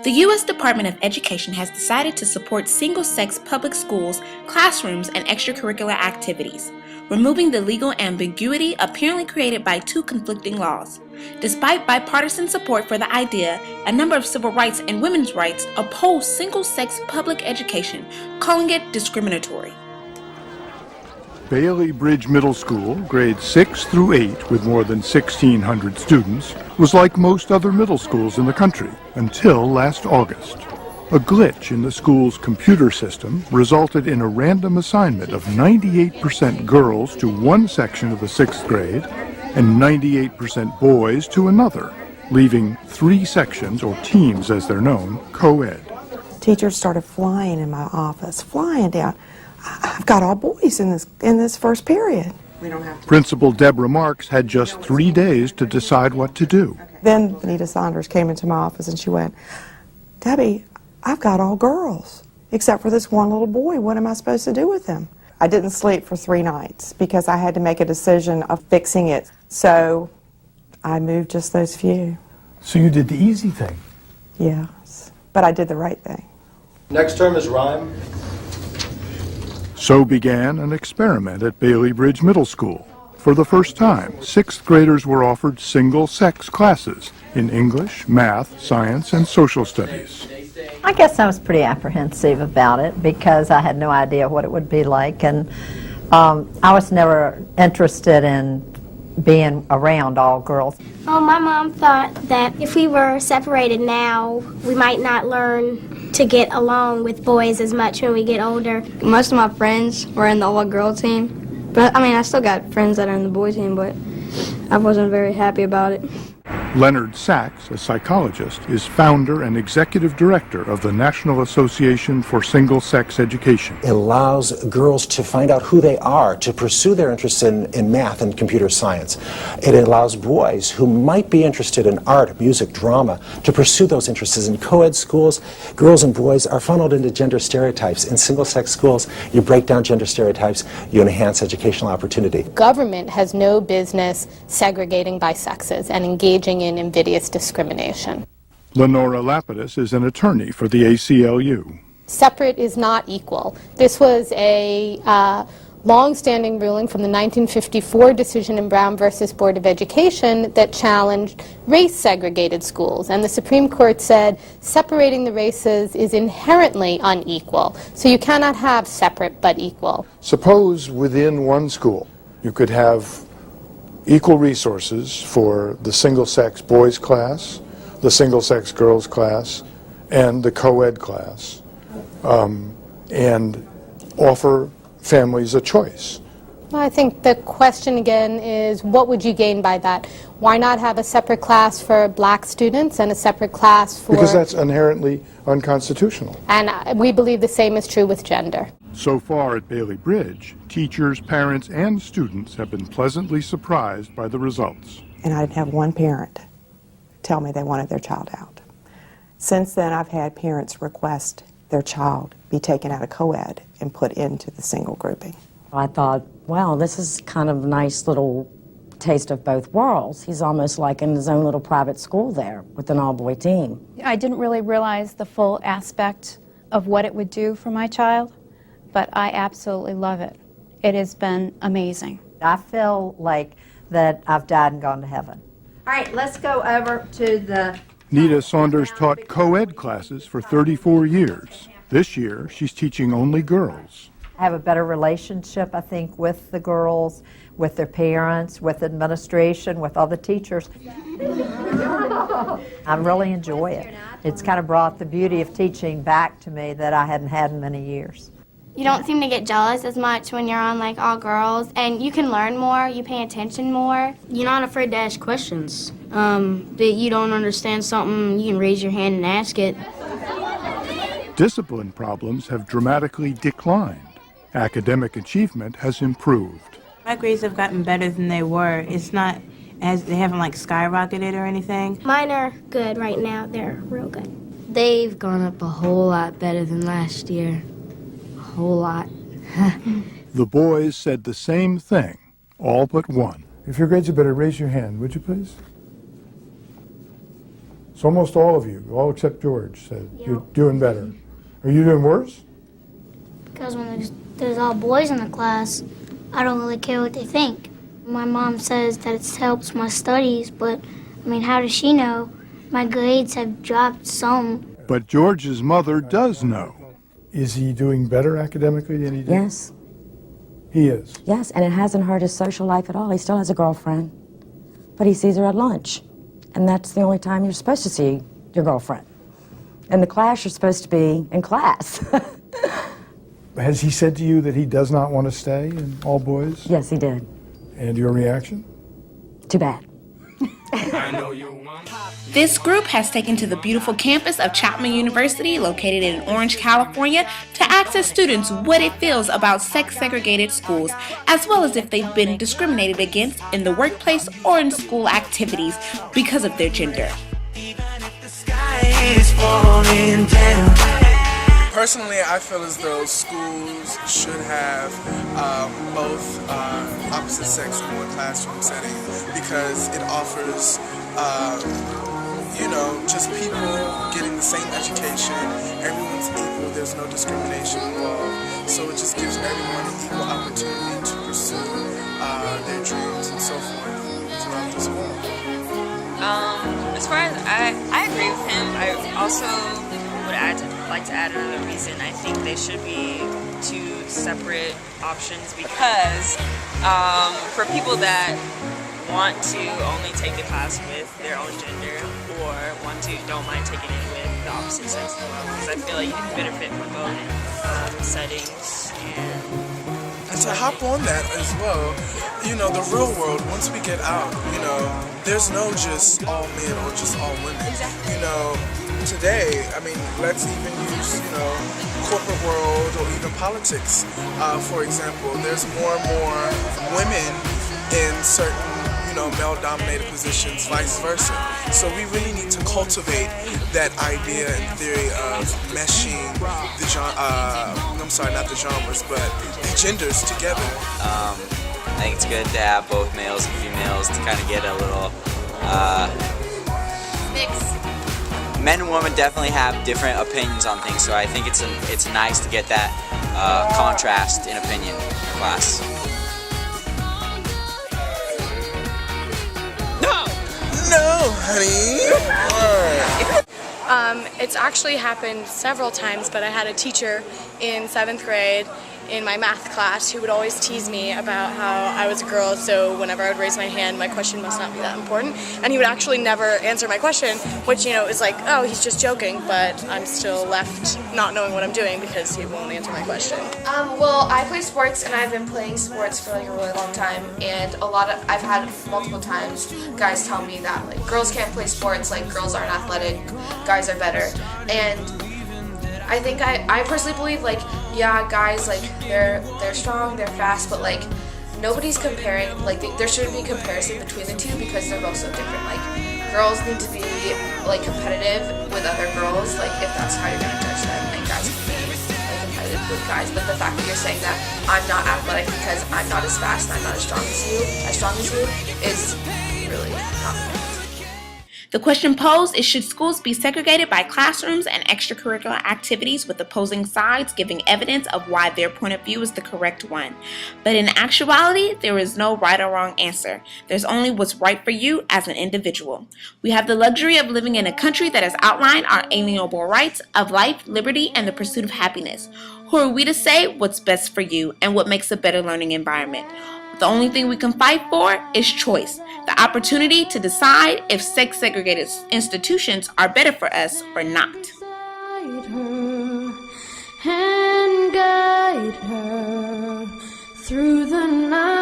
The U.S. Department of Education has decided to support single-sex public schools, classrooms, and extracurricular activities, removing the legal ambiguity apparently created by two conflicting laws. Despite bipartisan support for the idea, a number of civil rights and women's rights oppose single-sex public education, calling it discriminatory. Bailey Bridge Middle School, grades 6 through 8, with more than 1,600 students, was like most other middle schools in the country until last August. A glitch in the school's computer system resulted in a random assignment of 98% girls to one section of the 6th grade and 98% boys to another, leaving 3 sections, or teams as they're known, co-ed. Teachers started flying in my office, flying down. I've got all boys in this first period. Principal Deborah Marks had just 3 days to decide what to do. Then Anita Saunders came into my office and she went, "Debbie, I've got all girls, except for this one little boy. What am I supposed to do with him?" I didn't sleep for 3 nights because I had to make a decision of fixing it. So I moved just those few. So you did the easy thing. Yes, but I did the right thing. Next term is rhyme. So began an experiment at Bailey Bridge Middle School. For the first time, 6th graders were offered single-sex classes in English, math, science, and social studies. I guess I was pretty apprehensive about it because I had no idea what it would be like, and I was never interested in being around all girls. Oh, my mom thought that if we were separated now, we might not learn to get along with boys as much when we get older. Most of my friends were in the all-girl team, but I still got friends that are in the boy team, but I wasn't very happy about it. Leonard Sachs, a psychologist, is founder and executive director of the National Association for Single-Sex Education. It allows girls to find out who they are, to pursue their interests in math and computer science. It allows boys who might be interested in art, music, drama, to pursue those interests. In co-ed schools, girls and boys are funneled into gender stereotypes. In single-sex schools, you break down gender stereotypes, you enhance educational opportunity. Government has no business segregating by sexes and engaging in invidious discrimination. Lenora Lapidus is an attorney for the ACLU. Separate is not equal. This was a long-standing ruling from the 1954 decision in Brown versus Board of Education that challenged race-segregated schools, and the Supreme Court said separating the races is inherently unequal, so you cannot have separate but equal. Suppose within one school you could have equal resources for the single-sex boys class, the single-sex girls class, and the co-ed class, and offer families a choice. Well, I think the question again is, what would you gain by that? Why not have a separate class for black students and a separate class for... Because that's inherently unconstitutional. And we believe the same is true with gender. So far at Bailey Bridge, teachers, parents, and students have been pleasantly surprised by the results. And I didn't have one parent tell me they wanted their child out. Since then, I've had parents request their child be taken out of co-ed and put into the single grouping. I thought, wow, this is kind of a nice little taste of both worlds. He's almost like in his own little private school there with an all-boy team. I didn't really realize the full aspect of what it would do for my child, but I absolutely love it. It has been amazing. I feel like that I've died and gone to heaven. All right, let's go over to the... Nita Saunders taught co-ed classes for 34 years. This year, she's teaching only girls. I have a better relationship, I think, with the girls, with their parents, with administration, with all the teachers. I really enjoy it. It's kind of brought the beauty of teaching back to me that I hadn't had in many years. You don't seem to get jealous as much when you're on like all girls, and you can learn more, you pay attention more. You're not afraid to ask questions. That you don't understand something, you can raise your hand and ask it. Discipline problems have dramatically declined. Academic achievement has improved. My grades have gotten better than they were. It's not as they haven't like skyrocketed or anything. Mine are good right now. They're real good. They've gone up a whole lot better than last year. A whole lot. The boys said the same thing, all but one. If your grades are better, raise your hand, would you please? So almost all of you, all except George, said you're doing better. Are you doing worse? Because when there's all boys in the class, I don't really care what they think. My mom says that it helps my studies, but I mean, how does she know? My grades have dropped some. But George's mother does know. Is he doing better academically than he did? Yes. He is? Yes, and it hasn't hurt his social life at all. He still has a girlfriend, but he sees her at lunch, and that's the only time you're supposed to see your girlfriend. In the class, you're supposed to be in class. Has he said to you that he does not want to stay in all boys? Yes, he did. And your reaction? Too bad. This group has taken to the beautiful campus of Chapman University, located in Orange, California, to ask its students what it feels about sex-segregated schools, as well as if they've been discriminated against in the workplace or in school activities because of their gender. Personally, I feel as though schools should have both opposite sex in one classroom setting, because it offers, just people getting the same education. Everyone's equal. There's no discrimination involved. So it just gives everyone an equal opportunity to pursue their dreams and so forth throughout the school. As far as I agree with him. I also would like to add another reason. I think they should be two separate options, because for people that want to only take the class with their own gender, or don't mind taking it with the opposite sex as well, because I feel like you can benefit from both settings. And to hop on that as well, the real world, once we get out, there's no just all men or just all women. Today, let's even use, corporate world or even politics, for example. There's more and more women in certain, male-dominated positions, vice versa. So we really need to cultivate that idea and theory of meshing the not the genres, but the genders together. I think it's good to have both males and females to kind of get a little mix. Men and women definitely have different opinions on things, so I think it's nice to get that contrast in opinion in class. No, honey. It's actually happened several times, but I had a teacher in 7th grade in my math class who would always tease me about how I was a girl, so whenever I would raise my hand, my question must not be that important. And he would actually never answer my question, which, is like, oh, he's just joking, but I'm still left not knowing what I'm doing because he won't answer my question. Well, I play sports, and I've been playing sports for like a really long time, and I've had multiple times guys tell me that like girls can't play sports, like girls aren't athletic, guys are better. And I think I personally believe, like, yeah, guys, like, they're strong, they're fast, but like nobody's comparing, like there shouldn't be comparison between the two because they're both so different. Like, girls need to be like competitive with other girls, like if that's how you're gonna judge them, and guys can be like competitive with guys. But the fact that you're saying that I'm not athletic because I'm not as fast and I'm not as strong as you is really not fair. The question posed is, should schools be segregated by classrooms and extracurricular activities, with opposing sides giving evidence of why their point of view is the correct one. But in actuality, there is no right or wrong answer. There's only what's right for you as an individual. We have the luxury of living in a country that has outlined our alienable rights of life, liberty, and the pursuit of happiness. Who are we to say what's best for you and what makes a better learning environment? The only thing we can fight for is choice, the opportunity to decide if sex-segregated institutions are better for us or not. And guide her through the night.